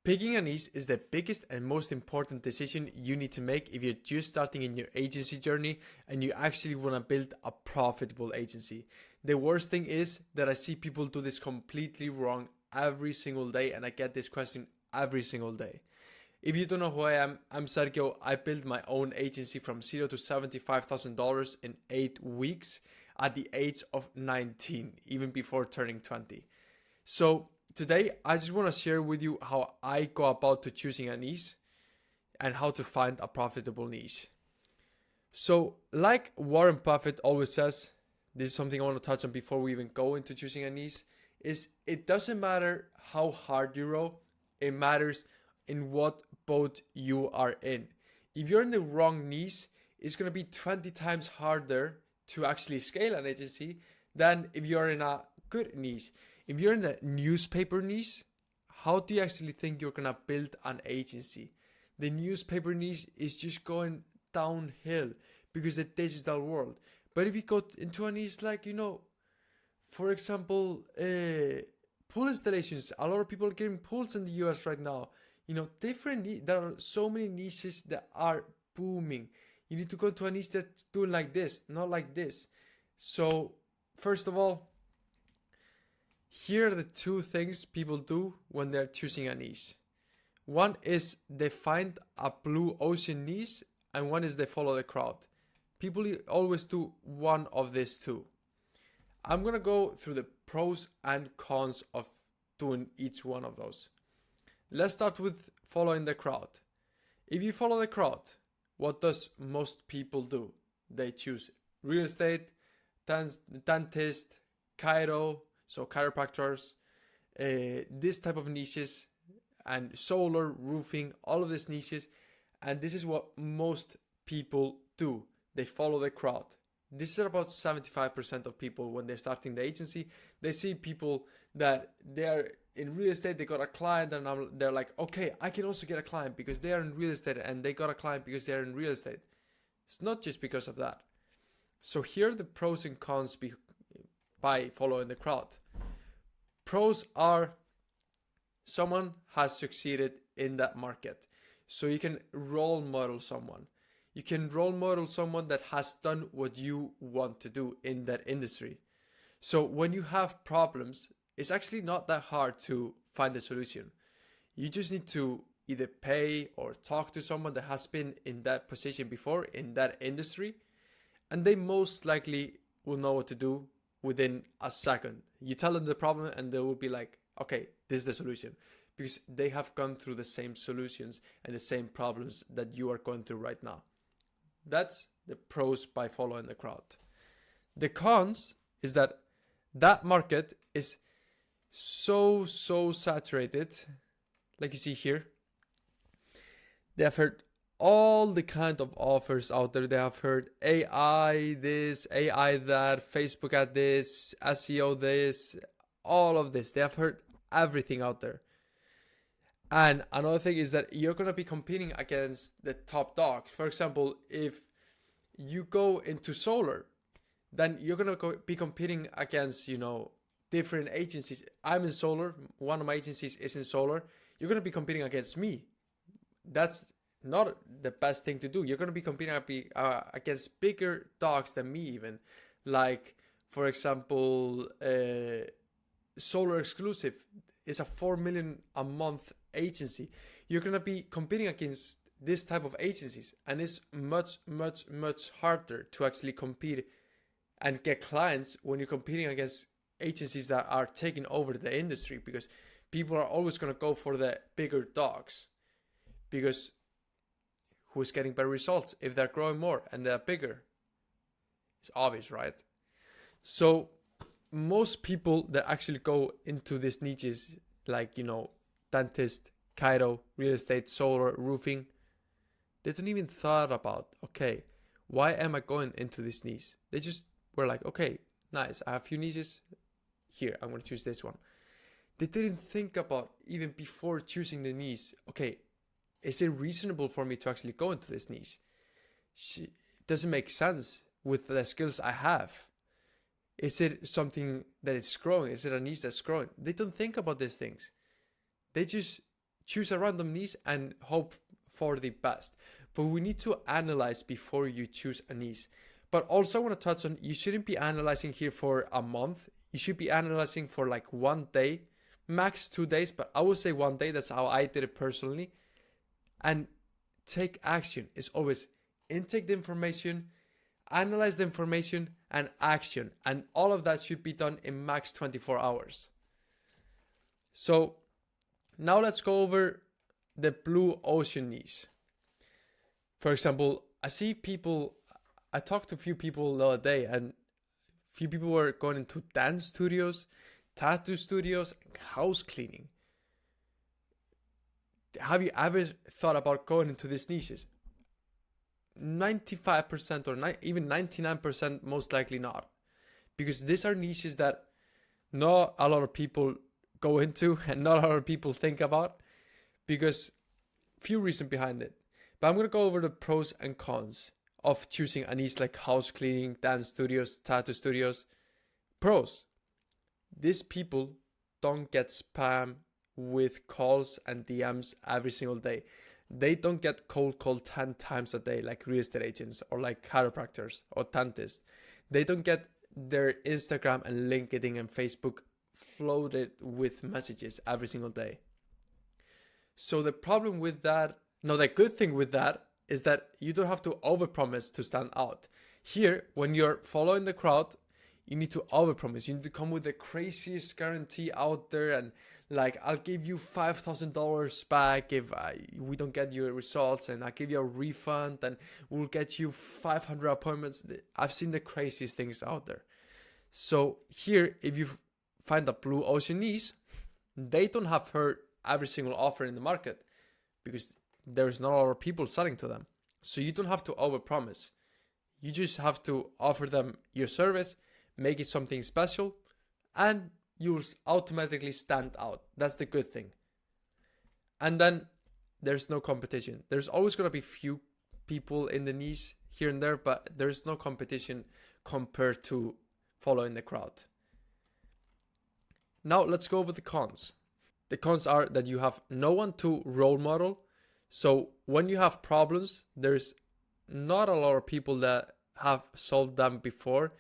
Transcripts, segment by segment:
Picking a niche is the biggest and most important decision you need to make if you're just starting in your agency journey and you actually want to build a profitable agency. The worst thing is that I see people do this completely wrong every single day, and I get this question every single day. If you don't know who I am, I'm Sergio. I built my own agency from $0 to $75,000 in 8 weeks at the age of 19, even before turning 20. So today, I just want to share with you how I go about to choosing a niche and how to find a profitable niche. So like Warren Buffett always says, this is something I want to touch on before we even go into choosing a niche, is it doesn't matter how hard you row, it matters in what boat you are in. If you're in the wrong niche, it's going to be 20 times harder to actually scale an agency than if you're in a good niche. If you're in a newspaper niche, how do you actually think you're gonna build an agency? The newspaper niche is just going downhill because the digital world. But if you go into a niche like, for example, pool installations, a lot of people are getting pools in the US right now. There are so many niches that are booming. You need to go to a niche that's doing like this, not like this. So, first of all, here are the two things people do when they're choosing a niche. One is they find a blue ocean niche, and one is they follow the crowd. People always do one of these two. I'm gonna go through the pros and cons of doing each one of those. Let's start with following the crowd. If you follow the crowd, what does most people do? They choose real estate, dentist, chiro, so chiropractors, this type of niches, and solar, roofing, all of these niches. And this is what most people do. They follow the crowd. This is about 75% of people when they're starting the agency. They see people that they're in real estate, they got a client, and they're like, okay, I can also get a client because they are in real estate, and they got a client because they're in real estate. It's not just because of that. So here are the pros and cons by following the crowd. Pros are someone has succeeded in that market. So you can role model someone. You can role model someone that has done what you want to do in that industry. So when you have problems, it's actually not that hard to find a solution. You just need to either pay or talk to someone that has been in that position before in that industry, and they most likely will know what to do within a second. You tell them the problem and they will be like, okay, this is the solution, because they have gone through the same solutions and the same problems that you are going through right now. That's the pros by following the crowd. The cons is that market is so saturated. Like you see here, they have heard all the kind of offers out there. They have heard AI this, AI that, Facebook at this, SEO this, all of this. They have heard everything out there. And another thing is that you're going to be competing against the top dogs. For example, if you go into solar, then you're going to be competing against, different agencies. I'm in solar. One of my agencies is in solar. You're going to be competing against me. That's not the best thing to do. You're going to be competing against bigger dogs than me even. Like, for example, Solar Exclusive is a $4 million a month agency. You're going to be competing against this type of agencies, and it's much harder to actually compete and get clients when you're competing against agencies that are taking over the industry, because people are always going to go for the bigger dogs, because who's getting better results if they're growing more and they're bigger? It's obvious, right? So most people that actually go into these niches, like, dentist, chiro, real estate, solar, roofing, they don't even thought about, okay, why am I going into this niche? They just were like, okay, nice, I have a few niches. Here, I'm going to choose this one. They didn't think about, even before choosing the niche, okay, is it reasonable for me to actually go into this niche? Does it make sense with the skills I have? Is it something that is growing? Is it a niche that's growing? They don't think about these things. They just choose a random niche and hope for the best. But we need to analyze before you choose a niche. But also I want to touch on, you shouldn't be analyzing here for a month. You should be analyzing for like 1 day, max 2 days, but I would say 1 day. That's how I did it personally. And take action. Is always intake the information, analyze the information, and action. And all of that should be done in max 24 hours. So now let's go over the blue ocean niche. For example, I talked to a few people the other day, and few people were going into dance studios, tattoo studios, and house cleaning. Have you ever thought about going into these niches? 95% or even 99% most likely not. Because these are niches that not a lot of people go into and not a lot of people think about, because few reasons behind it. But I'm going to go over the pros and cons of choosing a niche like house cleaning, dance studios, tattoo studios. Pros: these people don't get spam with calls and DMs every single day. They don't get cold called 10 times a day like real estate agents or like chiropractors or dentists. They don't get their Instagram and LinkedIn and Facebook flooded with messages every single day. So the problem with that, no, the good thing with that is that you don't have to overpromise to stand out. Here, when you're following the crowd, you need to overpromise. You need to come with the craziest guarantee out there, and like, I'll give you $5,000 back if we don't get your results, and I'll give you a refund, and we'll get you 500 appointments. I've seen the craziest things out there. So here, if you find a blue ocean niche, they don't have heard every single offer in the market because there's not a lot of people selling to them. So you don't have to overpromise. You just have to offer them your service, make it something special, and you'll automatically stand out. That's the good thing. And then there's no competition. There's always going to be few people in the niche here and there, but there's no competition compared to following the crowd. Now let's go over the cons. The cons are that you have no one to role model. So when you have problems, there's not a lot of people that have solved them before.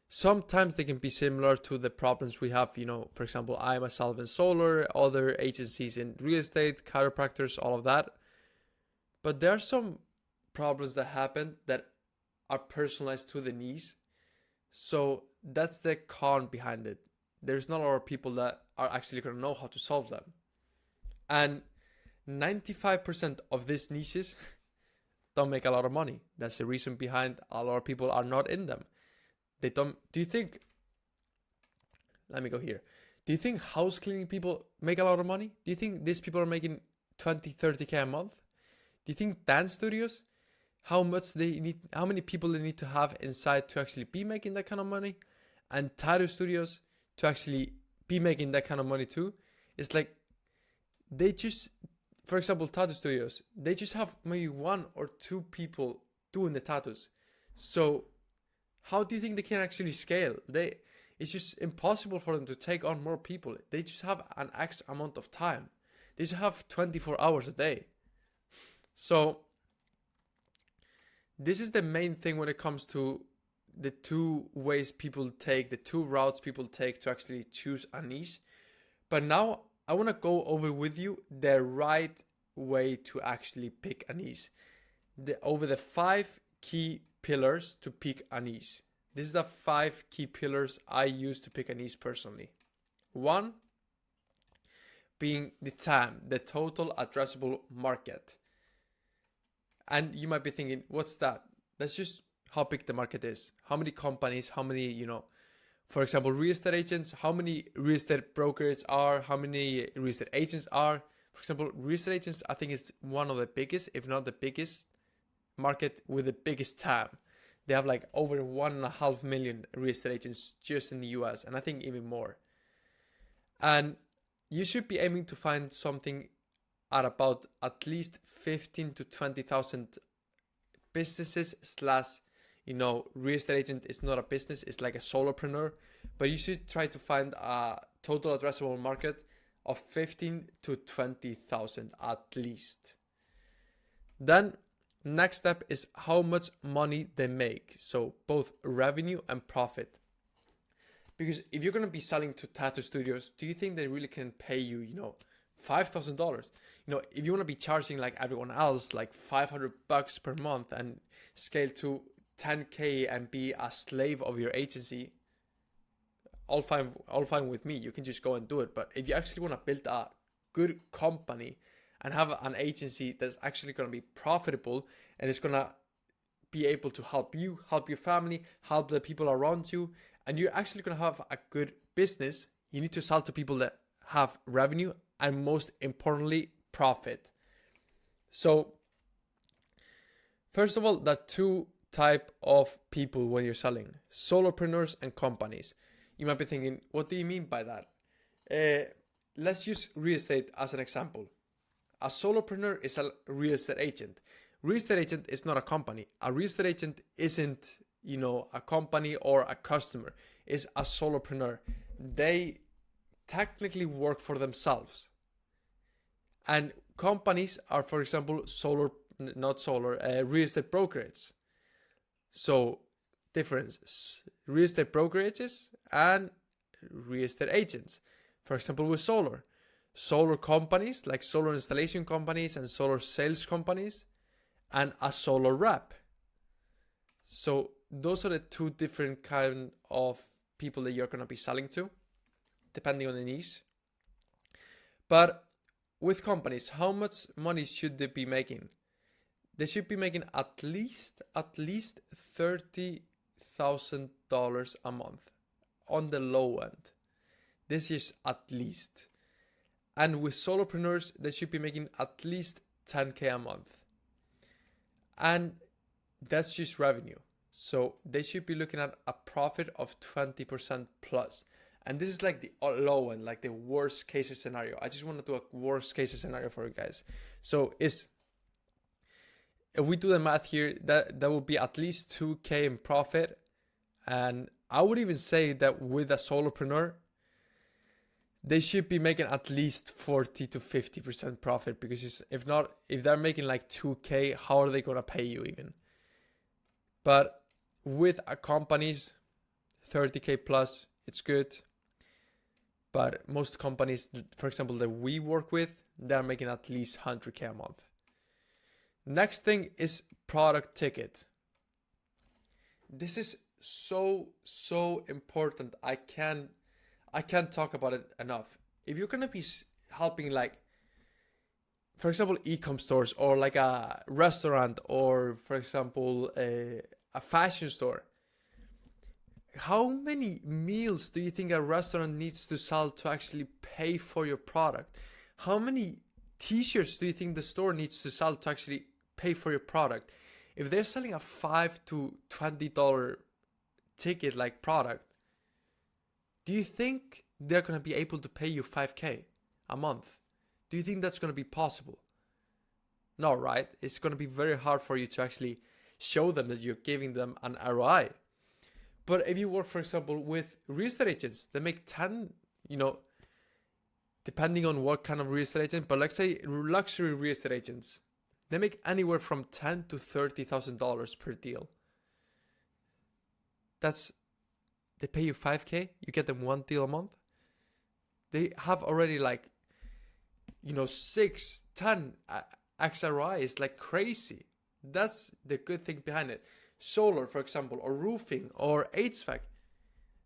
Sometimes they can be similar to the problems we have, for example, I myself in solar, other agencies in real estate, chiropractors, all of that. But there are some problems that happen that are personalized to the niche. So that's the con behind it. There's not a lot of people that are actually going to know how to solve them. And 95% of these niches don't make a lot of money. That's the reason behind a lot of people are not in them. They don't. Do you think, let me go here. Do you think house cleaning people make a lot of money? Do you think these people are making 20, 30K a month? Do you think dance studios, how many people they need to have inside to actually be making that kind of money? And tattoo studios to actually be making that kind of money too? It's like, for example, tattoo studios, they just have maybe 1 or 2 people doing the tattoos. So how do you think they can actually scale? It's just impossible for them to take on more people. They just have an X amount of time. They just have 24 hours a day. So this is the main thing when it comes to the two routes people take to actually choose a niche. But now I want to go over with you the right way to actually pick a niche. Over the 5 key pillars to pick a niche. This is the 5 key pillars I use to pick a niche personally. 1 being the TAM, the total addressable market. And you might be thinking, what's that? That's just how big the market is. How many companies, how many, for example, real estate agents, how many real estate brokers are, how many real estate agents are. For example, real estate agents, I think is one of the biggest, if not the biggest market with the biggest TAM. They have like over 1.5 million real estate agents just in the US, and I think even more. And you should be aiming to find something at about at least 15 to 20,000 businesses real estate agent is not a business, it's like a solopreneur, but you should try to find a total addressable market of 15 to 20,000 at least. Then next step is how much money they make. So both revenue and profit. Because if you're going to be selling to tattoo studios, do you think they really can pay you, $5,000? If you want to be charging like everyone else, like $500 per month and scale to 10K and be a slave of your agency, all fine with me. You can just go and do it. But if you actually want to build a good company and have an agency that's actually going to be profitable and it's going to be able to help you, help your family, help the people around you, and you're actually going to have a good business, you need to sell to people that have revenue and most importantly, profit. So first of all, there are two type of people when you're selling: solopreneurs and companies. You might be thinking, what do you mean by that? Let's use real estate as an example. A solopreneur is a real estate agent. Real estate agent is not a company. A real estate agent isn't, a company or a customer. It's a solopreneur. They technically work for themselves. And companies are, for example, real estate brokerages. So difference: real estate brokerages and real estate agents. For example, with solar companies like solar installation companies and solar sales companies, and a solar rep. So those are the two different kind of people that you're going to be selling to, depending on the niche. But with companies, how much money should they be making? They should be making at least $30,000 a month on the low end. This is at least. And with solopreneurs, they should be making at least 10K a month. And that's just revenue. So they should be looking at a profit of 20% plus. And this is like the low end, like the worst case scenario. I just want to do a worst case scenario for you guys. So if we do the math here, that will be at least 2K in profit. And I would even say that with a solopreneur, they should be making at least 40 to 50% profit, because if they're making like 2K, how are they going to pay you even? But with a companies, 30K plus, it's good. But most companies, for example, that we work with, they're making at least 100K a month. Next thing is product ticket. This is so important. I can't talk about it enough. If you're gonna be helping, like, for example, e-com stores, or like a restaurant, or for example a fashion store, how many meals do you think a restaurant needs to sell to actually pay for your product? How many t-shirts do you think the store needs to sell to actually pay for your product? If they're selling a $5 to $20 ticket like product, do you think they're going to be able to pay you 5K a month? Do you think that's going to be possible? No, right? It's going to be very hard for you to actually show them that you're giving them an ROI. But if you work, for example, with real estate agents, they make 10, depending on what kind of real estate agent, but let's say luxury real estate agents, they make anywhere from $10,000 to $30,000 per deal. They pay you 5K, you get them one deal a month. They have already 6, 10 XRI. It's like crazy. That's the good thing behind it. Solar, for example, or roofing, or HVAC,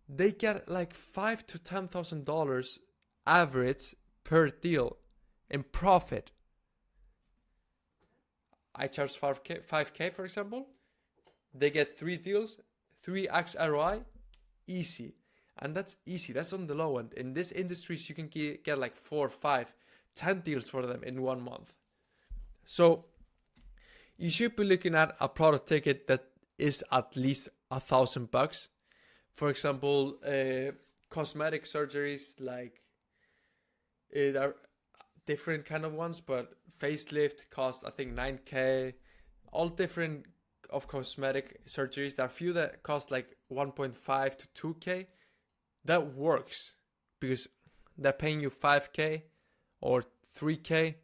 they get like $5,000 to $10,000 average per deal in profit. I charge 5K, for example. They get 3 deals, 3x ROI, easy. And that's easy. That's on the low end. In this industries, you can get like 4, 5, 10 deals for them in 1 month. So you should be looking at a product ticket that is at least $1,000. For example, cosmetic surgeries, like there are different kind of ones, but facelift cost, I think, 9K. All different of cosmetic surgeries. There are a few that cost like 1.5 to 2K. That works because they're paying you 5K or 3K,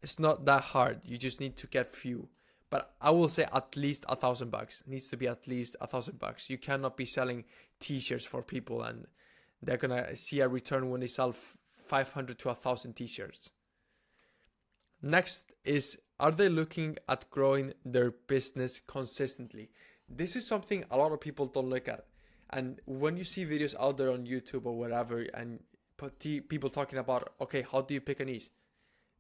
it's not that hard. You just need to get few. But I will say at least $1,000. It needs to be at least $1,000. You cannot be selling t-shirts for people and they're gonna see a return when they sell 500 to 1,000 t-shirts. Next is, are they looking at growing their business consistently? This is something a lot of people don't look at. And when you see videos out there on YouTube or whatever, and people talking about, okay, how do you pick a niche?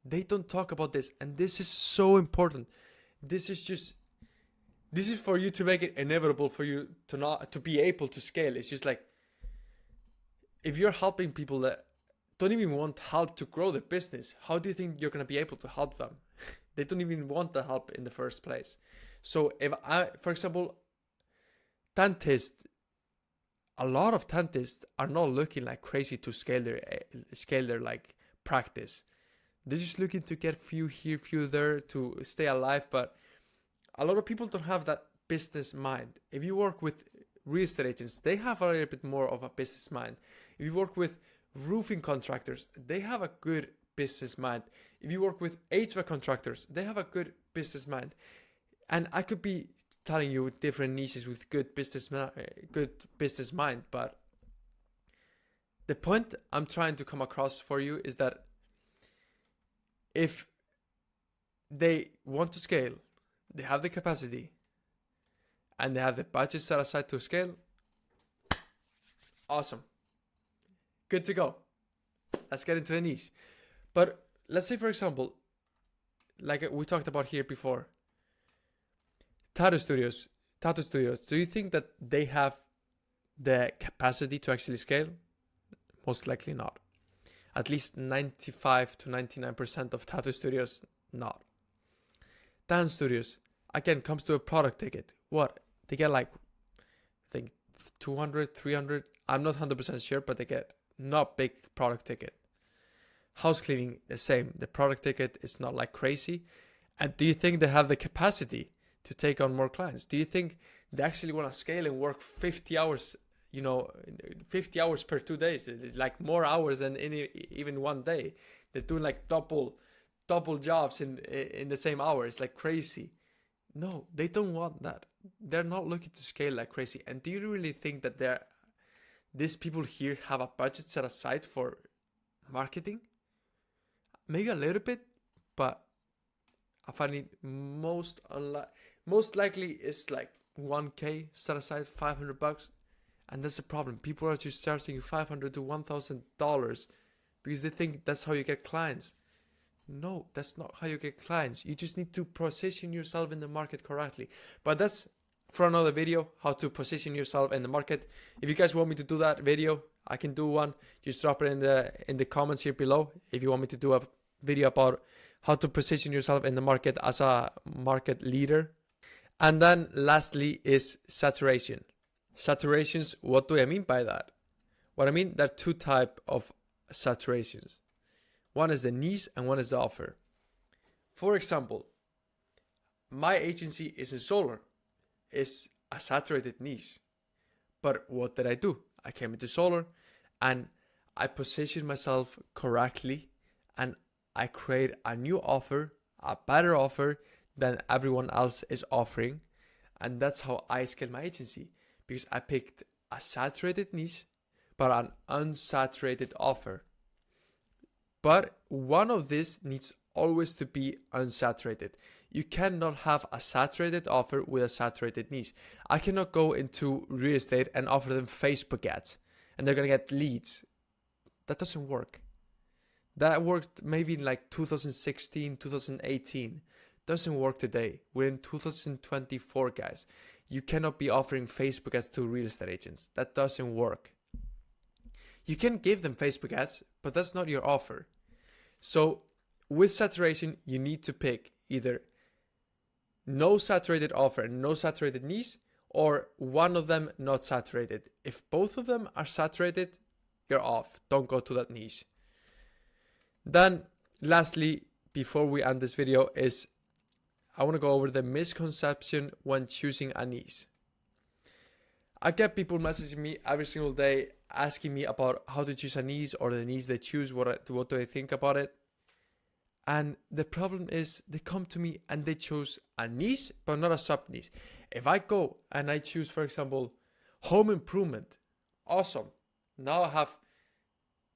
They don't talk about this. And this is so important. This is for you to make it inevitable for you to be able to scale. It's just like, if you're helping people that don't even want help to grow their business, how do you think you're going to be able to help them? They don't even want the help in the first place. So if for example, dentists, a lot of dentists are not looking like crazy to scale their like practice. They're just looking to get few here, few there to stay alive. But a lot of people don't have that business mind. If you work with real estate agents, they have a little bit more of a business mind. If you work with roofing contractors, they have a good business mind. If you work with HVAC contractors, they have a good business mind. And I could be telling you different niches with good business mind, but the point I'm trying to come across for you is that if they want to scale, they have the capacity, and they have the budget set aside to scale, awesome. Good to go. Let's get into a niche. But let's say, for example, like we talked about here before, tattoo studios, do you think that they have the capacity to actually scale? Most likely not. At least 95 to 99% of tattoo studios, not. Dance studios, again, comes to a product ticket. What? They get like, I think 200, 300. I'm not 100% sure, but they get not big product ticket. House cleaning, the same. The product ticket is not like crazy. And do you think they have the capacity to take on more clients? Do you think they actually want to scale and work 50 hours, 50 hours per 2 days? It's like more hours than even one day. They're doing like double jobs in the same hour. It's like crazy. No, they don't want that. They're not looking to scale like crazy. And do you really think that these people here have a budget set aside for marketing? Maybe a little bit, but I find it most likely is like 1K set aside, $500, and that's the problem. People are just charging you $500 to $1,000 because they think that's how you get clients. No, that's not how you get clients. You just need to position yourself in the market correctly. But that's for another video, how to position yourself in the market. If you guys want me to do that video, I can do one. Just drop it in the comments here below if you want me to do a video about how to position yourself in the market as a market leader. And then lastly is saturation. Saturations, what do I mean by that? What I mean, there are two types of saturations. One is the niche and one is the offer. For example, my agency is in solar. It's a saturated niche. But what did I do? I came into solar and I positioned myself correctly and I create a new offer, a better offer than everyone else is offering. And that's how I scale my agency, because I picked a saturated niche, but an unsaturated offer. But one of these needs always to be unsaturated. You cannot have a saturated offer with a saturated niche. I cannot go into real estate and offer them Facebook ads and they're going to get leads. That doesn't work. That worked maybe in like 2016, 2018. Doesn't work today. We're in 2024, guys. You cannot be offering Facebook ads to real estate agents. That doesn't work. You can give them Facebook ads, but that's not your offer. So with saturation, you need to pick either no saturated offer and no saturated niche, or one of them not saturated. If both of them are saturated, you're off. Don't go to that niche. Then lastly, before we end this video, is I want to go over the misconception when choosing a niche. I get people messaging me every single day asking me about how to choose a niche or the niche they choose, what do I think about it. And the problem is they come to me and they choose a niche, but not a sub niche. If I go and I choose, for example, home improvement, awesome. Now I have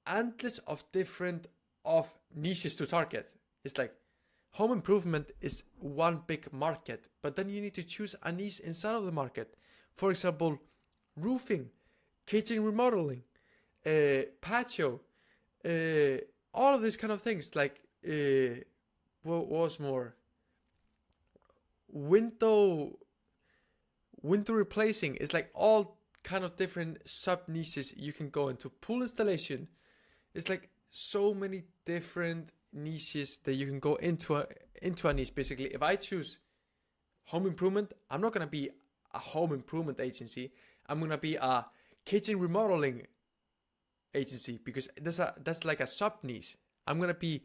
endless of different of niches to target. It's like home improvement is one big market, but then you need to choose a niche inside of the market. For example, roofing, kitchen remodeling, patio, all of these kind of things. Like what was more? Window replacing. It's like all kind of different sub niches you can go into. Pool installation. It's like so many different niches that you can go into a niche. Basically, if I choose home improvement, I'm not gonna be a home improvement agency. I'm gonna be a kitchen remodeling agency, because that's like a sub niche. I'm gonna be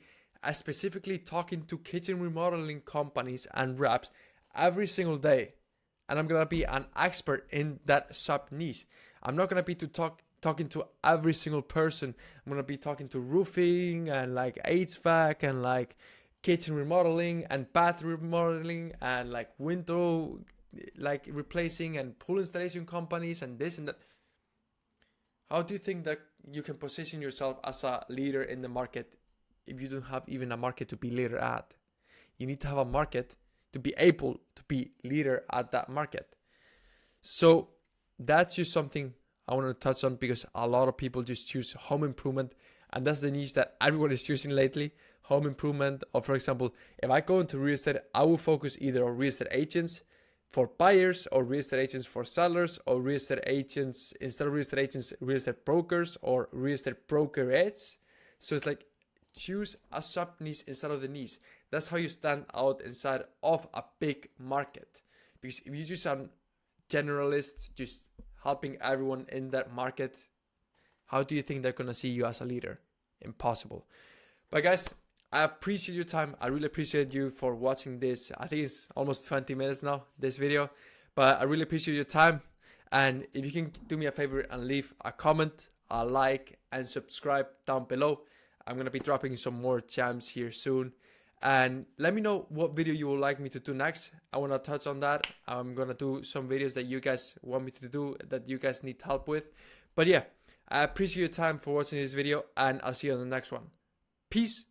specifically talking to kitchen remodeling companies and reps every single day, and I'm gonna be an expert in that sub niche. I'm not gonna be talking to every single person. I'm gonna be talking to roofing and like HVAC and like kitchen remodeling and bathroom remodeling and like window like replacing and pool installation companies and this and that. How do you think that you can position yourself as a leader in the market if you don't have even a market to be leader at? You need to have a market to be able to be leader at that market. So that's just something I want to touch on, because a lot of people just choose home improvement, and that's the niche that everyone is choosing lately. Home improvement, or for example, if I go into real estate, I will focus either on real estate agents for buyers, or real estate agents for sellers, or real estate agents, instead of real estate agents, real estate brokers, or real estate brokerage. So it's like, choose a sub niche instead of the niche. That's how you stand out inside of a big market. Because if you just a generalist, just helping everyone in that market, how do you think they're gonna see you as a leader? Impossible. But guys, I appreciate your time. I really appreciate you for watching this. I think it's almost 20 minutes now, this video. But I really appreciate your time. And if you can do me a favor and leave a comment, a like, and subscribe down below. I'm going to be dropping some more gems here soon. And let me know what video you would like me to do next. I want to touch on that. I'm going to do some videos that you guys want me to do, that you guys need help with. But yeah, I appreciate your time for watching this video, and I'll see you on the next one. Peace.